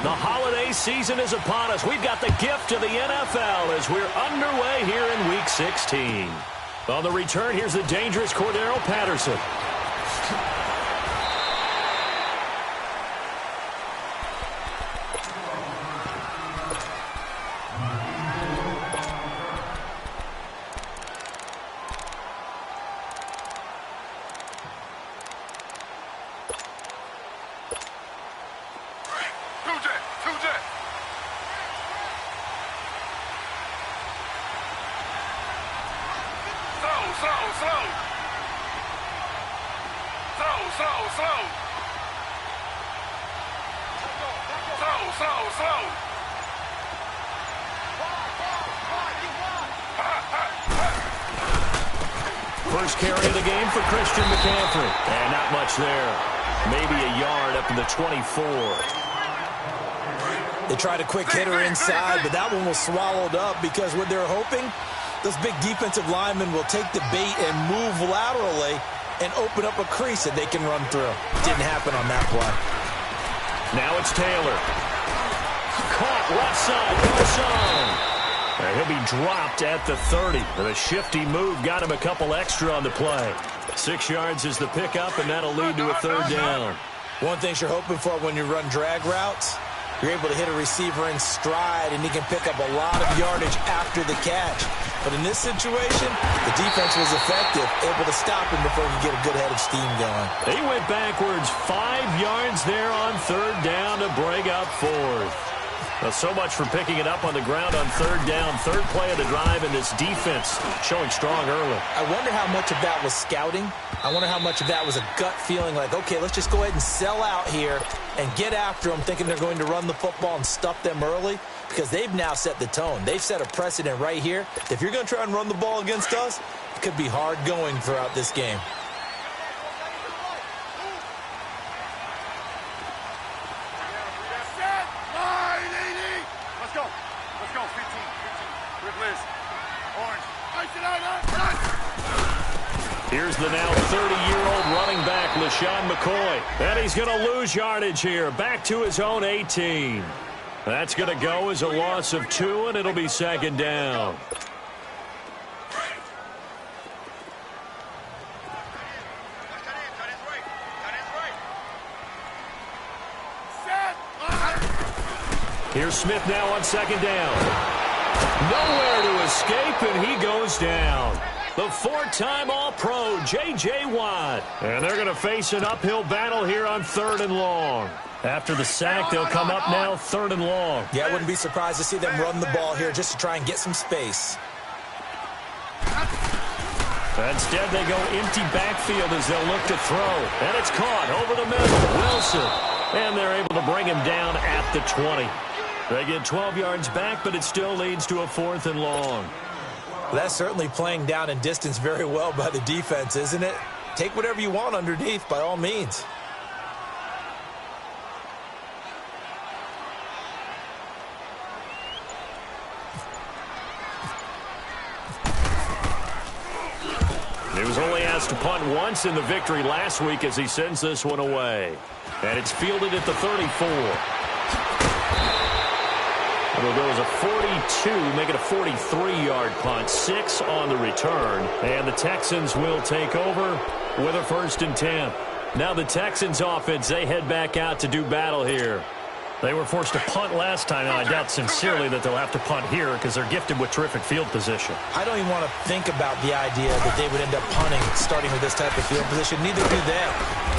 The holiday season is upon us. We've got the gift of the NFL as we're underway here in Week 16. On the return, here's the dangerous Cordero Patterson. First carry of the game for Christian McCaffrey. And not much there. Maybe a yard up in the 24. They tried a quick hitter inside, but that one was swallowed up because what they're hoping, those big defensive linemen will take the bait and move laterally and open up a crease that they can run through. Didn't happen on that play. Now it's Taylor. Caught left side, Garcon. And he'll be dropped at the 30. The shifty move got him a couple extra on the play. 6 yards is the pickup, and that'll lead to a third down. One thing you're hoping for when you run drag routes, you're able to hit a receiver in stride, and he can pick up a lot of yardage after the catch. But in this situation, the defense was effective, able to stop him before he could get a good head of steam going. He went backwards 5 yards there on third down to break up fourth. Well, so much for picking it up on the ground on third down. Third play of the drive, and this defense showing strong early. I wonder how much of that was scouting. I wonder how much of that was a gut feeling like, okay, let's just go ahead and sell out here and get after them, thinking they're going to run the football and stuff them early, because they've now set the tone. They've set a precedent right here. If you're going to try and run the ball against us, it could be hard going throughout this game. Here's the now 30-year-old running back, LeSean McCoy. And he's going to lose yardage here, back to his own 18. That's going to go as a loss of 2, and it'll be second down. Here's Smith now on second down. Nowhere to escape, and he goes down. The 4-time All-Pro, J.J. Watt. And they're going to face an uphill battle here on third and long. After the sack, they'll come up now third and long. Yeah, I wouldn't be surprised to see them run the ball here just to try and get some space. Instead, they go empty backfield as they'll look to throw. And it's caught over the middle. Wilson. And they're able to bring him down at the 20. They get 12 yards back, but it still leads to a 4th and long. Well, that's certainly playing down in distance very well by the defense, isn't it? Take whatever you want underneath, by all means. He was only asked to punt once in the victory last week as he sends this one away. And it's fielded at the 34. It'll go as a 42, make it a 43-yard punt. 6 on the return. And the Texans will take over with a 1st and 10. Now the Texans offense, they head back out to do battle here. They were forced to punt last time, and I doubt sincerely that they'll have to punt here because they're gifted with terrific field position. I don't even want to think about the idea that they would end up punting starting with this type of field position. Neither do they.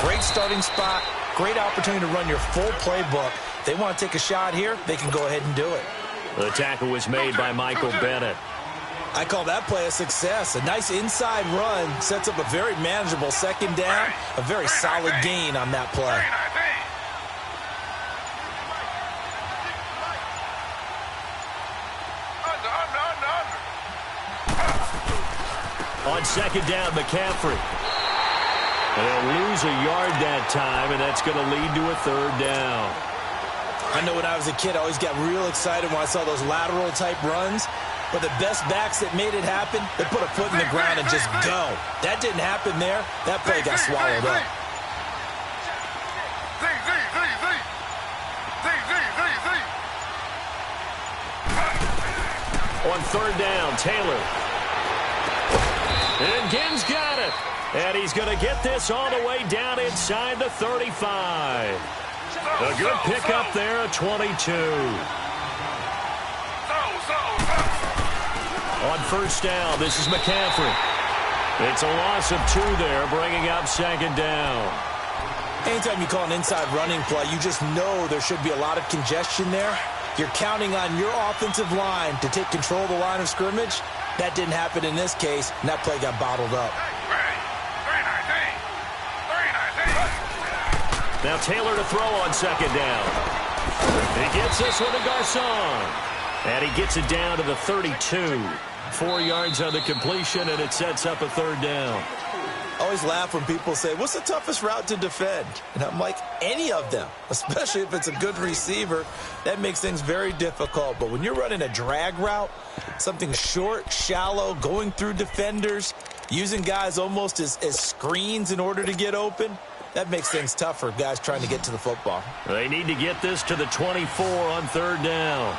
Great starting spot, great opportunity to run your full playbook. They want to take a shot here, they can go ahead and do it. The tackle was made by Michael Bennett. I call that play a success. A nice inside run sets up a very manageable second down, a very solid gain on that play. On second down, McCaffrey. They'll lose a yard that time, and that's going to lead to a third down. I know when I was a kid, I always got real excited when I saw those lateral-type runs. But the best backs that made it happen, they put a foot in the ground and just go. That didn't happen there. That play got swallowed up. On third down, Taylor. And Ginn's got it. And he's going to get this all the way down inside the 35. A good pickup there at 22. On first down, this is McCaffrey. It's a loss of 2 there, bringing up second down. Anytime you call an inside running play, you just know there should be a lot of congestion there. You're counting on your offensive line to take control of the line of scrimmage. That didn't happen in this case, and that play got bottled up. Now Taylor to throw on second down. He gets this one to Garcon. And he gets it down to the 32. 4 yards on the completion, and it sets up a third down. I always laugh when people say, what's the toughest route to defend? And I'm like, any of them, especially if it's a good receiver. That makes things very difficult. But when you're running a drag route, something short, shallow, going through defenders, using guys almost as screens in order to get open, that makes things tougher, guys trying to get to the football. They need to get this to the 24 on third down.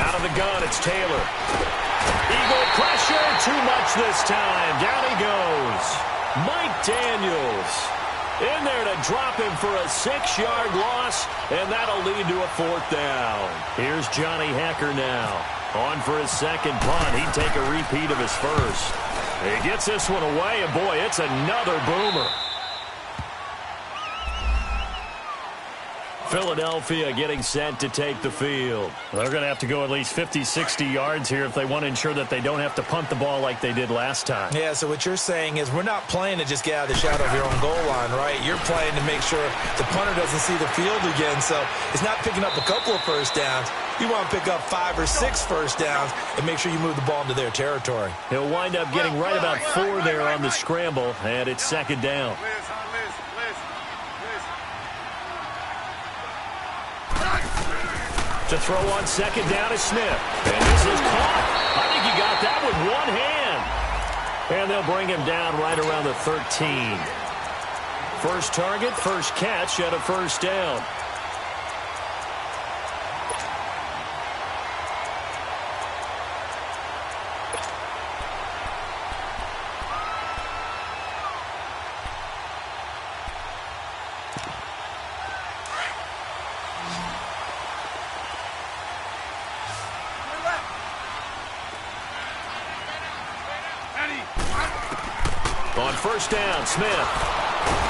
Out of the gun, it's Taylor. Eagle pressure, too much this time. Down he goes. Mike Daniels in there to drop him for a 6-yard loss, and that'll lead to a 4th down. Here's Johnny Hekker now. On for his second punt. He'd take a repeat of his first. He gets this one away, and boy, it's another boomer. Philadelphia getting set to take the field. They're going to have to go at least 50, 60 yards here if they want to ensure that they don't have to punt the ball like they did last time. Yeah, so what you're saying is we're not playing to just get out of the shadow of your own goal line, right? You're playing to make sure the punter doesn't see the field again. So it's not picking up a couple of first downs. You want to pick up 5 or 6 first downs and make sure you move the ball into their territory. He'll wind up getting right about 4 there on the scramble, and it's second down. To throw on second down is Smith. And this is caught. I think he got that with one hand. And they'll bring him down right around the 13. First target, first catch, and a first down. On first down, Smith.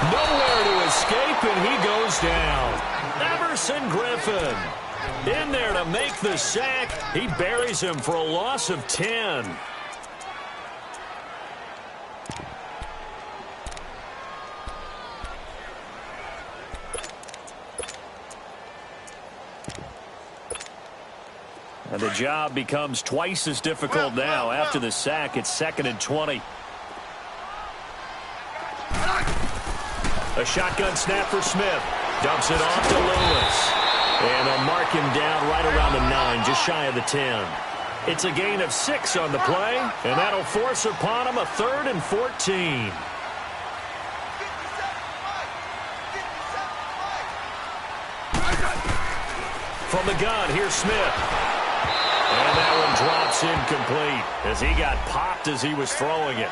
Nowhere to escape, and he goes down. Everson Griffin in there to make the sack. He buries him for a loss of 10. And the job becomes twice as difficult now. After the sack, it's 2nd and 20. A shotgun snap for Smith. Dumps it off to Lewis. And they'll mark him down right around the 9, just shy of the 10. It's a gain of 6 on the play, and that'll force upon him a 3rd and 14. From the gun, here's Smith. And that one drops incomplete as he got popped as he was throwing it.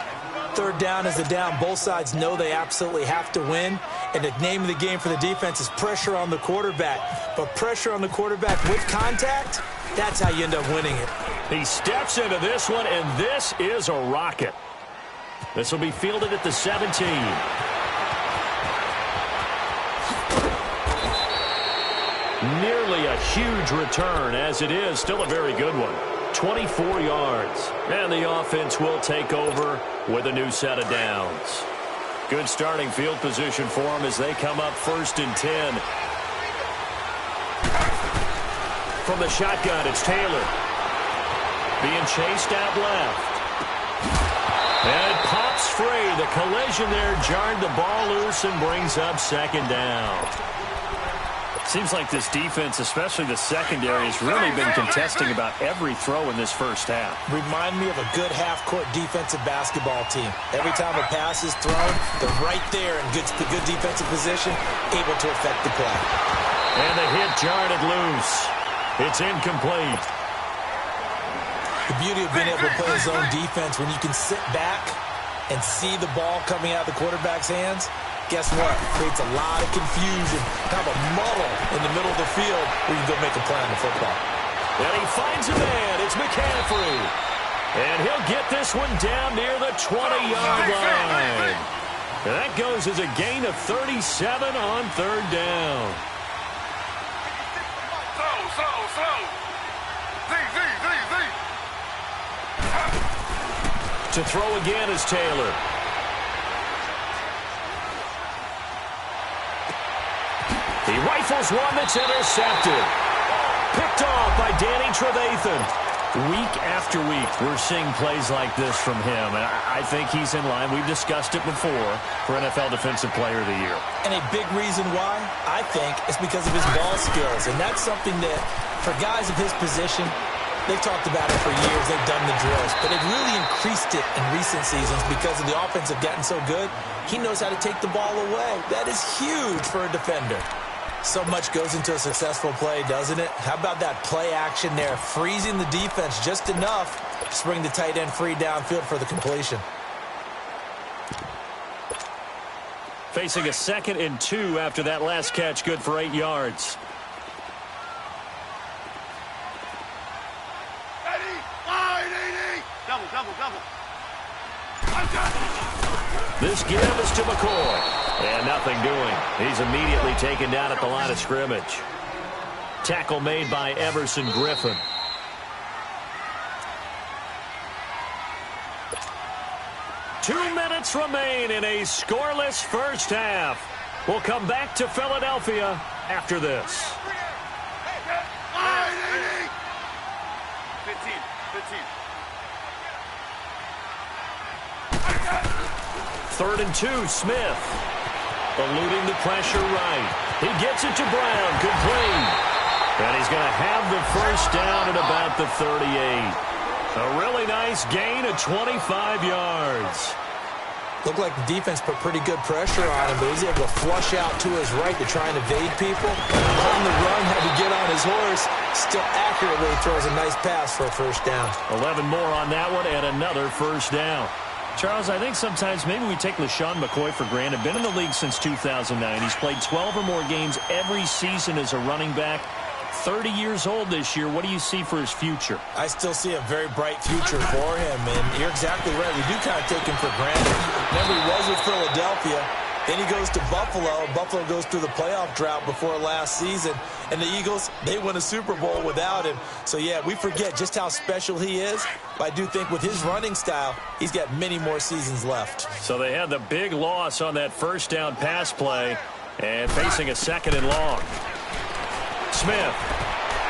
Third down is a down. Both sides know they absolutely have to win. And the name of the game for the defense is pressure on the quarterback. But pressure on the quarterback with contact, that's how you end up winning it. He steps into this one, and this is a rocket. This will be fielded at the 17. Nearly a huge return, as it is still a very good one. 24 yards. And the offense will take over with a new set of downs. Good starting field position for them as they come up 1st and 10. From the shotgun, it's Taylor. Being chased out left. And it pops free. The collision there jarred the ball loose and brings up 2nd down. Seems like this defense, especially the secondary, has really been contesting about every throw in this first half. Remind me of a good half-court defensive basketball team. Every time a pass is thrown, they're right there in good defensive position, able to affect the play. And the hit jarred it loose. It's incomplete. The beauty of being able to play zone defense, when you can sit back and see the ball coming out of the quarterback's hands, guess what? Creates a lot of confusion, kind of a muddle in the middle of the field where you can go make a play on the football. And he finds a man. It's McCaffrey. And he'll get this one down near the 20-yard line. And that goes as a gain of 37 on third down. To throw again is Taylor. He rifles one that's intercepted. Picked off by Danny Trevathan. Week after week, we're seeing plays like this from him. And I think he's in line. We've discussed it before for NFL Defensive Player of the Year. And a big reason why, I think, is because of his ball skills. And that's something that, for guys of his position, they've talked about it for years. They've done the drills. But they've really increased it in recent seasons because of the offense have gotten so good. He knows how to take the ball away. That is huge for a defender. So much goes into a successful play, doesn't it? How about that play action there? Freezing the defense just enough to bring the tight end free downfield for the completion. Facing a 2nd and 2 after that last catch, good for 8 yards. This give is to McCoy. And nothing doing. He's immediately taken down at the line of scrimmage. Tackle made by Everson Griffin. Two minutes remain in a scoreless first half. We'll come back to Philadelphia after this. 3rd and 2, Smith. Eluding the pressure right. He gets it to Brown. Complete. And he's going to have the first down at about the 38. A really nice gain of 25 yards. Looked like the defense put pretty good pressure on him, but he was able to flush out to his right to try and evade people. On the run, had to get on his horse. Still accurately throws a nice pass for a first down. 11 more on that one and another first down. Charles, I think sometimes maybe we take LeSean McCoy for granted. Been in the league since 2009. He's played 12 or more games every season as a running back. 30 years old this year. What do you see for his future? I still see a very bright future for him, and you're exactly right. We do kind of take him for granted. Remember, he was with Philadelphia. Then he goes to Buffalo. Buffalo goes through the playoff drought before last season. And the Eagles, they won a Super Bowl without him. So, yeah, we forget just how special he is. But I do think with his running style, he's got many more seasons left. So they had the big loss on that first down pass play and facing a 2nd and long. Smith.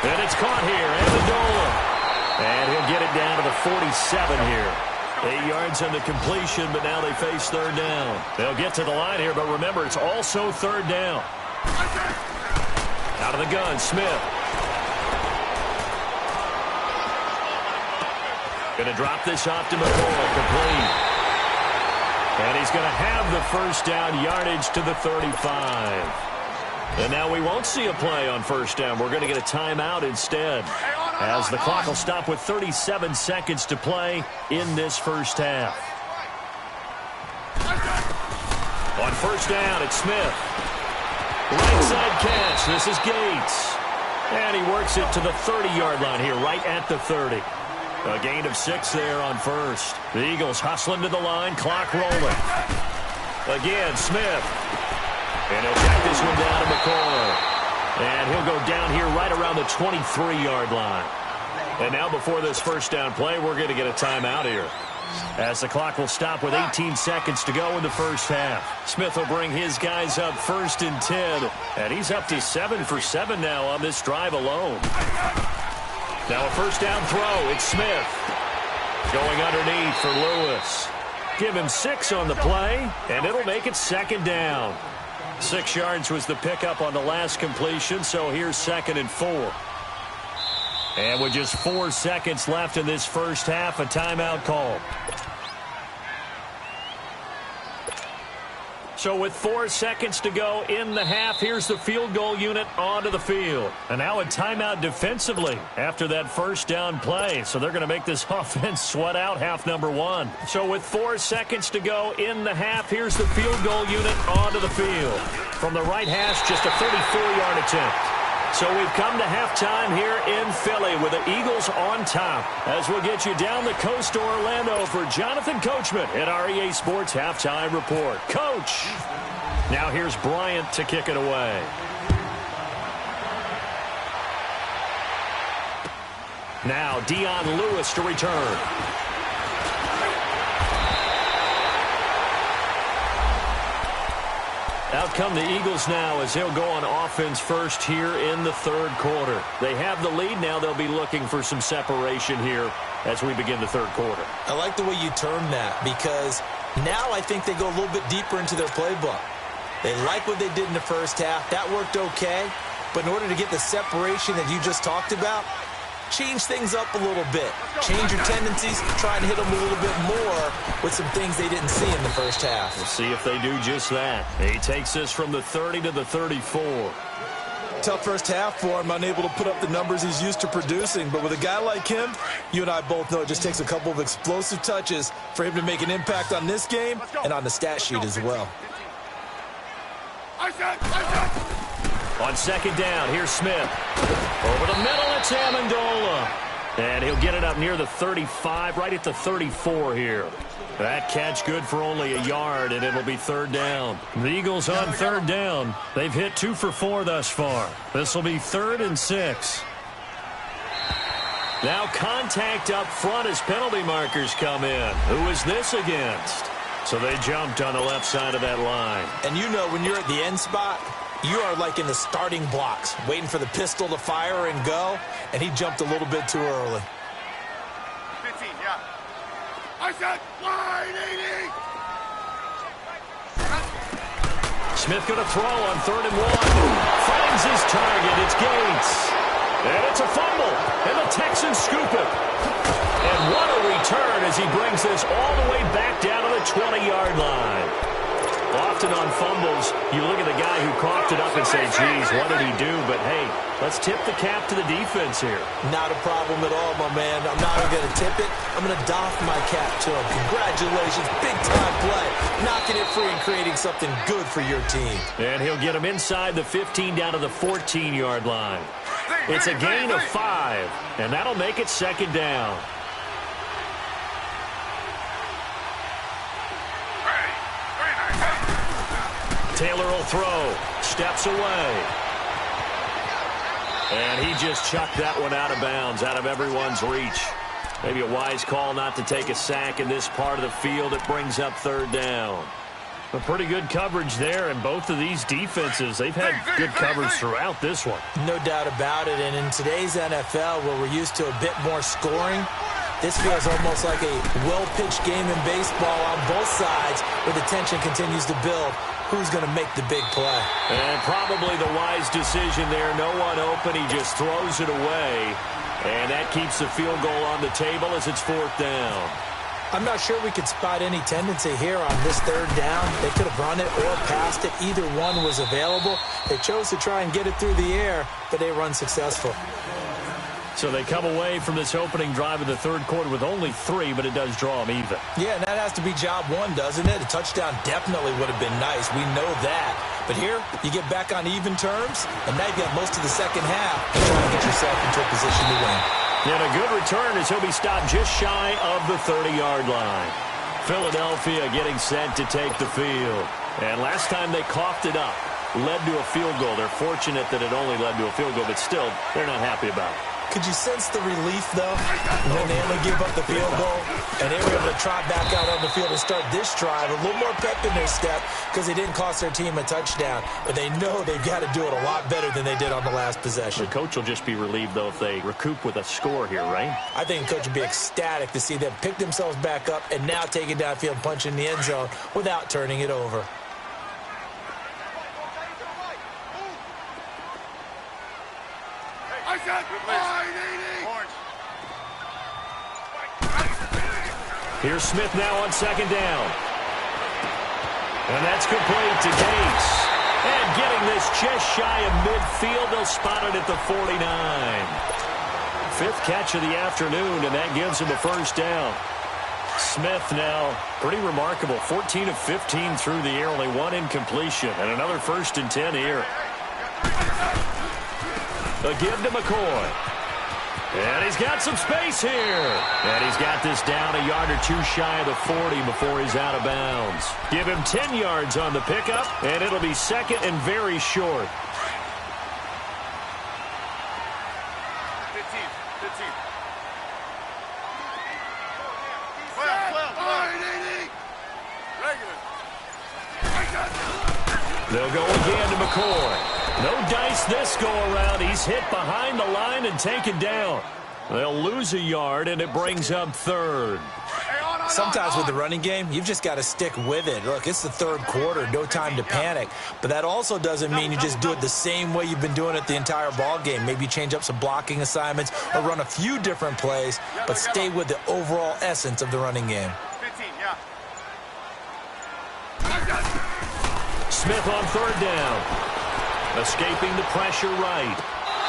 And it's caught here. Amendola. And he'll get it down to the 47 here. 8 yards on the completion, but now they face 3rd down. They'll get to the line here, but remember, it's also 3rd down. Out of the gun, Smith. Going to drop this off to McCoy, complete. And he's going to have the first down, yardage to the 35. And now we won't see a play on first down. We're going to get a timeout instead, as the clock will stop with 37 seconds to play in this first half. On first down, it's Smith. Right side catch. This is Gates. And he works it to the 30-yard line here, right at the 30. A gain of 6 there on first. The Eagles hustling to the line, clock rolling. Again, Smith. And he'll track this one down to McCoy. And he'll go down here right around the 23-yard line. And now before this first down play, we're going to get a timeout here, as the clock will stop with 18 seconds to go in the first half. Smith will bring his guys up 1st and 10. And he's up to 7 for 7 now on this drive alone. Now a first down throw. It's Smith. Going underneath for Lewis. Give him 6 on the play, and it'll make it 2nd down. 6 yards was the pickup on the last completion, so here's 2nd and 4. And with just 4 seconds left in this first half, a timeout call. So with 4 seconds to go in the half, here's the field goal unit onto the field. And now a timeout defensively after that first down play. So they're going to make this offense sweat out half number 1. So with 4 seconds to go in the half, here's the field goal unit onto the field. From the right hash, just a 34-yard attempt. So we've come to halftime here in Philly with the Eagles on top. As we'll get you down the coast to Orlando for Jonathan Coachman at our EA Sports Halftime Report. Coach! Now here's Bryant to kick it away. Now Dion Lewis to return. Out come the Eagles now as they'll go on offense first here in the third quarter. They have the lead now. They'll be looking for some separation here as we begin the third quarter. I like the way you term that because now I think they go a little bit deeper into their playbook. They like what they did in the first half. That worked okay. But in order to get the separation that you just talked about, change things up a little bit. Change your tendencies, try and hit them a little bit more with some things they didn't see in the first half. We'll see if they do just that. He takes this from the 30 to the 34. Tough first half for him, unable to put up the numbers he's used to producing. But with a guy like him, you and I both know it just takes a couple of explosive touches for him to make an impact on this game and on the stat sheet as well. On second down, here's Smith. Over the middle, it's Amendola. And he'll get it up near the 35, right at the 34 here. That catch good for only a yard, and it'll be third down. The Eagles on third down. They've hit 2 for 4 thus far. This will be 3rd and 6. Now contact up front as penalty markers come in. Who is this against? So they jumped on the left side of that line. And you know when you're at the end spot, you are like in the starting blocks, waiting for the pistol to fire and go, and he jumped a little bit too early. 15, yeah. I said wide 80. Smith going to throw on 3rd and 1. Finds his target. It's Gates. And it's a fumble. And the Texans scoop it. And what a return as he brings this all the way back down to the 20-yard line. Often on fumbles, you look at the guy who coughed it up and say, geez, what did he do? But, hey, let's tip the cap to the defense here. Not a problem at all, my man. I'm not even going to tip it. I'm going to doff my cap to him. Congratulations. Big-time play. Knocking it free and creating something good for your team. And he'll get him inside the 15 down to the 14-yard line. It's a gain of 5, and that'll make it second down. Taylor will throw. Steps away. And he just chucked that one out of bounds, out of everyone's reach. Maybe a wise call not to take a sack in this part of the field. It brings up third down. A pretty good coverage there, and both of these defenses, they've had good coverage throughout this one. No doubt about it, and in today's NFL, where we're used to a bit more scoring, this feels almost like a well-pitched game in baseball on both sides, where the tension continues to build. Who's going to make the big play? And probably the wise decision there. No one open. He just throws it away. And that keeps the field goal on the table as it's 4th down. I'm not sure we could spot any tendency here on this third down. They could have run it or passed it. Either one was available. They chose to try and get it through the air, but they run successful. So they come away from this opening drive of the third quarter with only 3, but it does draw them even. Yeah, and that has to be job 1, doesn't it? A touchdown definitely would have been nice. We know that. But here, you get back on even terms, and now you've got most of the second half to try and get yourself into a position to win. And a good return as he'll be stopped just shy of the 30-yard line. Philadelphia getting set to take the field. And last time they coughed it up, led to a field goal. They're fortunate that it only led to a field goal, but still, they're not happy about it. Could you sense the relief, though, when they only give up the field goal and they were able to trot back out on the field and start this drive, a little more pep in their step because they didn't cost their team a touchdown, but they know they've got to do it a lot better than they did on the last possession. The coach will just be relieved, though, if they recoup with a score here, right? I think the coach would be ecstatic to see them pick themselves back up and now take it downfield, punch in the end zone without turning it over. said wide 80. Orange. Here's Smith now on second down. And that's complete to Gates. And getting this just shy of midfield, they'll spot it at the 49. Fifth catch of the afternoon, and that gives him a first down. Smith now, pretty remarkable, 14 of 15 through the air, only one incompletion, and another 1st and 10 here. A give to McCoy. And he's got some space here. And he's got this down a yard or two shy of the 40 before he's out of bounds. Give him 10 yards on the pickup, and it'll be second and very short. 15. 12. They'll go again to McCoy. No dice this go-around. He's hit behind the line and taken down. They'll lose a yard, and it brings up third. Sometimes with the running game, you've just got to stick with it. Look, it's the third quarter, no time to panic. But that also doesn't mean you just do it the same way you've been doing it the entire ball game. Maybe change up some blocking assignments or run a few different plays, but stay with the overall essence of the running game. 15, yeah. Smith on third down. Escaping the pressure right.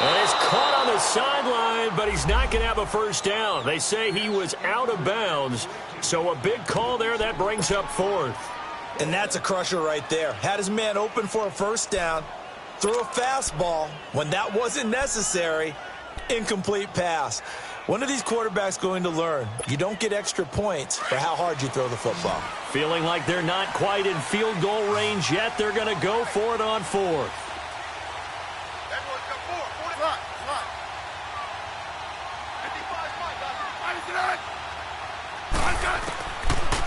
And he's caught on the sideline, but he's not going to have a first down. They say he was out of bounds, so a big call there. That brings up fourth. And that's a crusher right there. Had his man open for a first down, threw a fastball when that wasn't necessary, incomplete pass. When are these quarterbacks going to learn? You don't get extra points for how hard you throw the football. Feeling like they're not quite in field goal range yet. They're going to go for it on fourth.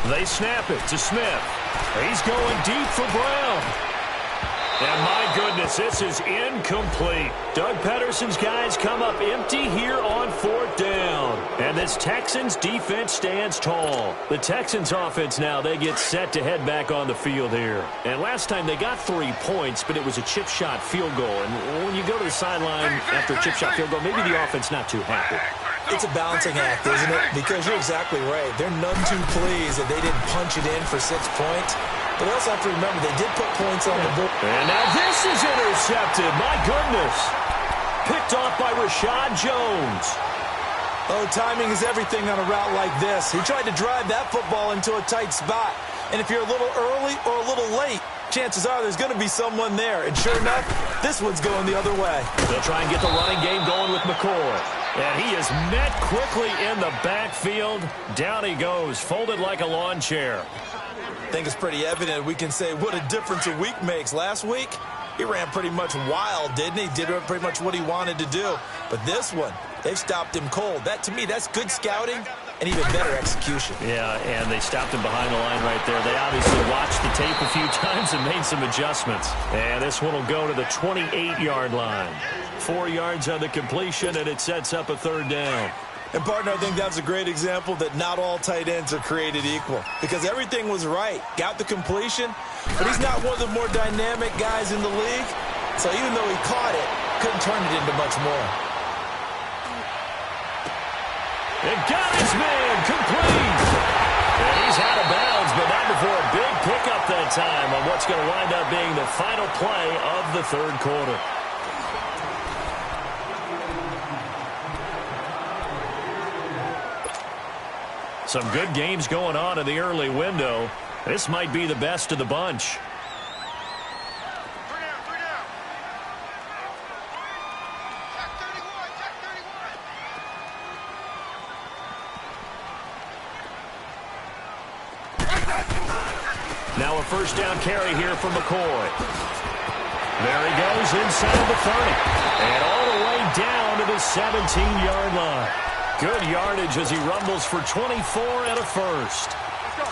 They snap it to Smith. He's going deep for Brown. And my goodness, this is incomplete. Doug Pederson's guys come up empty here on fourth down. And this Texans defense stands tall. The Texans offense now, they get set to head back on the field here. And last time they got 3 points, but it was a chip shot field goal. And when you go to the sideline after a chip shot field goal, maybe the offense not too happy. It's a balancing act, isn't it? Because you're exactly right. They're none too pleased that they didn't punch it in for 6 points. But they also have to remember they did put points on the board. And now this is intercepted. My goodness. Picked off by Rashad Jones. Oh, timing is everything on a route like this. He tried to drive that football into a tight spot. And if you're a little early or a little late, chances are there's going to be someone there. And sure enough, this one's going the other way. They'll try and get the running game going with McCoy. And he is met quickly in the backfield. Down he goes, folded like a lawn chair. I think it's pretty evident we can say what a difference a week makes. Last week, he ran pretty much wild, didn't he? Did pretty much what he wanted to do. But this one, they've stopped him cold. That, to me, that's good scouting and even better execution. Yeah, and they stopped him behind the line right there. They obviously watched the tape a few times and made some adjustments. And this one will go to the 28-yard line. 4 yards on the completion, and it sets up a third down. And, partner, I think that's a great example that not all tight ends are created equal. Because everything was right. Got the completion, but he's not one of the more dynamic guys in the league. So even though he caught it, couldn't turn it into much more. It got his man complete. And he's out of bounds, but not before a big pickup that time on what's going to wind up being the final play of the third quarter. Some good games going on in the early window. This might be the best of the bunch. Now a first down carry here for McCoy. There he goes inside the 30. And all the way down to the 17-yard line. Good yardage as he rumbles for 24 and a first.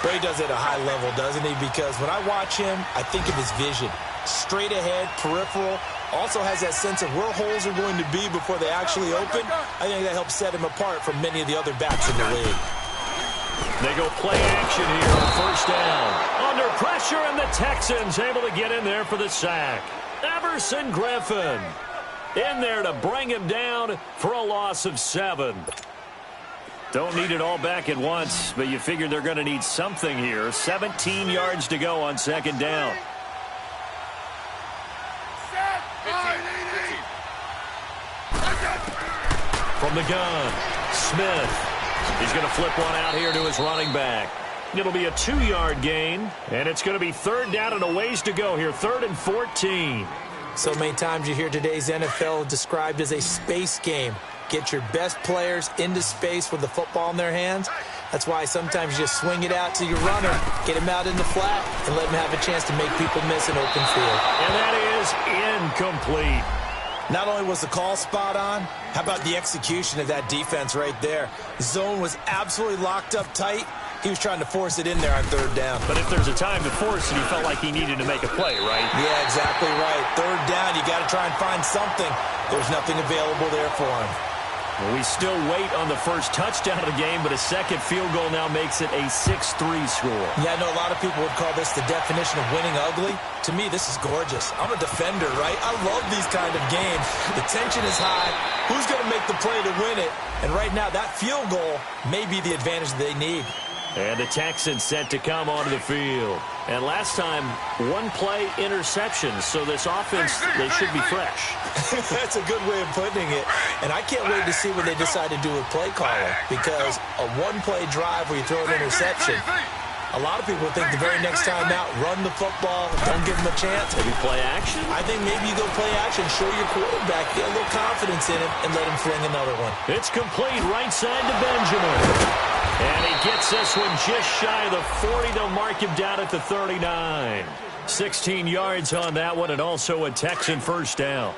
Well, he does it at a high level, doesn't he? Because when I watch him, I think of his vision. Straight ahead, peripheral. Also has that sense of where holes are going to be before they actually open. I think that helps set him apart from many of the other backs in the league. They go play action here on first down. Under pressure, and the Texans able to get in there for the sack. Everson Griffin. in there to bring him down for a loss of 7. Don't need it all back at once, but you figure they're going to need something here. 17 yards to go on second down. From the gun, Smith. He's going to flip one out here to his running back. It'll be a 2-yard gain, and it's going to be third down and a ways to go here. 3rd and 14. So many times you hear today's NFL described as a space game. Get your best players into space with the football in their hands. That's why sometimes you just swing it out to your runner, get him out in the flat, and let him have a chance to make people miss an open field. And that is incomplete. Not only was the call spot on, how about the execution of that defense right there? Zone was absolutely locked up tight. He was trying to force it in there on 3rd down. But if there's a time to force it, he felt like he needed to make a play, right? Yeah, exactly right. 3rd down, you got to try and find something. There's nothing available there for him. Well, we still wait on the first touchdown of the game, but a second field goal now makes it a 6-3 score. Yeah, I know a lot of people would call this the definition of winning ugly. To me, this is gorgeous. I'm a defender, right? I love these kind of games. The tension is high. Who's going to make the play to win it? And right now, that field goal may be the advantage they need. And the Texans set to come onto the field. And last time, 1-play interceptions. So this offense, they should be fresh. That's a good way of putting it. And I can't wait to see what they decide to do with play calling. Because a 1-play drive where you throw an interception, a lot of people think the very next time out, run the football, don't give them a chance. Maybe play action? I think maybe you go play action, show your quarterback, get a little confidence in him, and let him fling another one. It's complete right side to Benjamin. And he gets this one just shy of the 40 to mark him down at the 39. 16 yards on that one, and also a Texan first down.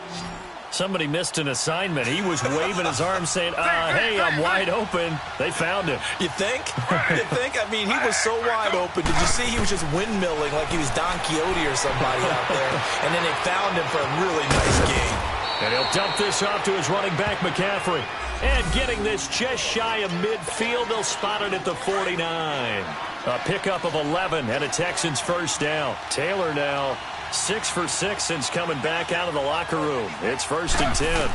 Somebody missed an assignment. He was waving his arms saying, hey, I'm wide open. They found him. You think? You think? I mean, he was so wide open. Did you see he was just windmilling like he was Don Quixote or somebody out there? And then they found him for a really nice gain. And he'll dump this off to his running back, McCaffrey. And getting this just shy of midfield, they'll spot it at the 49. A pickup of 11 and a Texans first down. Taylor now 6 for 6 since coming back out of the locker room. It's 1st and 10.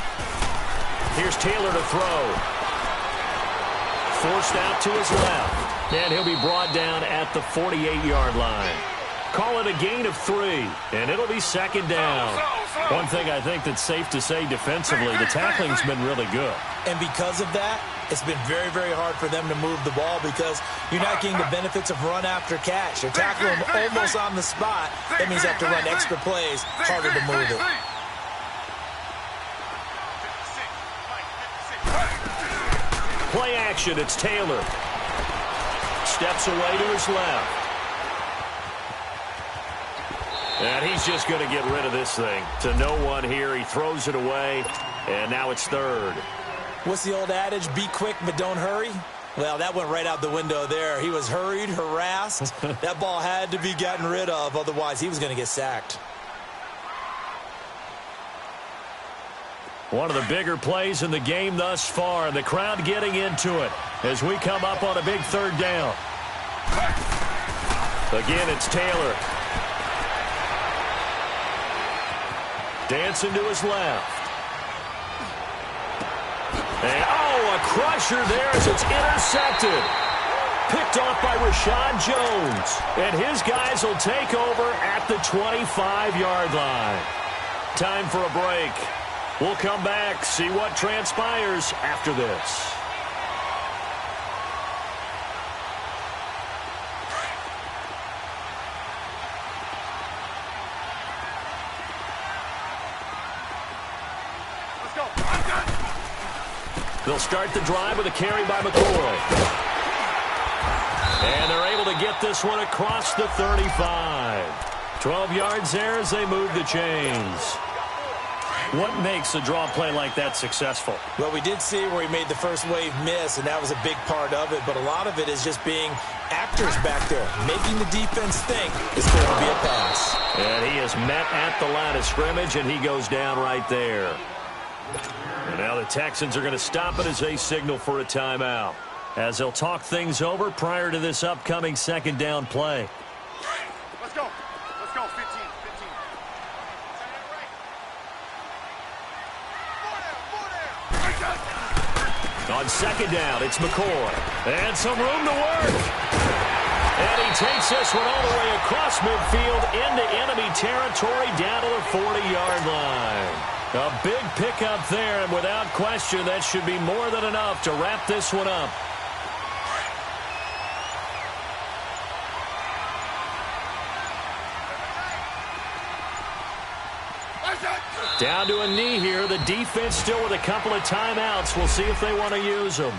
Here's Taylor to throw. Forced out to his left. And he'll be brought down at the 48-yard line. Call it a gain of 3, and it'll be 2nd down. One thing I think that's safe to say defensively, the tackling's been really good. And because of that, it's been very, very hard for them to move the ball because you're not getting the benefits of run after catch. They're tackling them almost on the spot. That means they have to run extra plays, harder to move it. Play action, it's Taylor. Steps away to his left. And he's just going to get rid of this thing. To no one here, he throws it away, and now it's 3rd. What's the old adage, be quick but don't hurry? Well, that went right out the window there. He was hurried, harassed. That ball had to be gotten rid of, otherwise he was going to get sacked. One of the bigger plays in the game thus far, and the crowd getting into it as we come up on a big 3rd down. Again, it's Taylor. Dancing to his left. And, a crusher there as it's intercepted. Picked off by Rashad Jones. And his guys will take over at the 25-yard line. Time for a break. We'll come back, see what transpires after this. They'll start the drive with a carry by McCoy. And they're able to get this one across the 35. 12 yards there as they move the chains. What makes a draw play like that successful? Well, we did see where he made the first wave miss, and that was a big part of it. But a lot of it is just being actors back there, making the defense think it's going to be a pass. And he is met at the line of scrimmage, and he goes down right there. And now the Texans are going to stop it as they signal for a timeout, as they'll talk things over prior to this upcoming 2nd down play. Let's go. Let's go. 15. On second down, it's McCoy. And some room to work. And he takes this one all the way across midfield into enemy territory down to the 40-yard line. A big pickup there, and without question, that should be more than enough to wrap this one up. Down to a knee here. The defense still with a couple of timeouts. We'll see if they want to use them.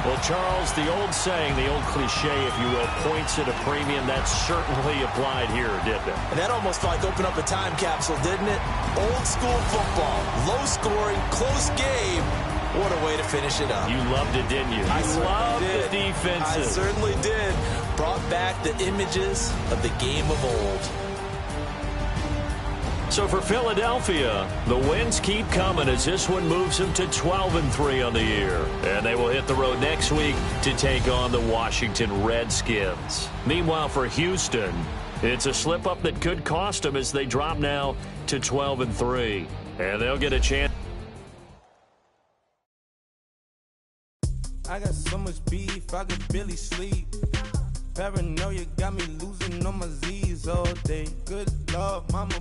Well, Charles, the old saying, the old cliche, if you will, points at a premium, that certainly applied here, didn't it? And that almost felt like opened up a time capsule, didn't it? Old school football, low scoring, close game. What a way to finish it up. You loved it, didn't you? I loved did. The defenses. I certainly did. Brought back the images of the game of old. So for Philadelphia, the wins keep coming as this one moves them to 12-3 on the year. And they will hit the road next week to take on the Washington Redskins. Meanwhile, for Houston, it's a slip-up that could cost them as they drop now to 12-3. And they'll get a chance. I got so much beef, I could barely sleep. Paranoia got me losing on my Z's all day. Good Lord, mama.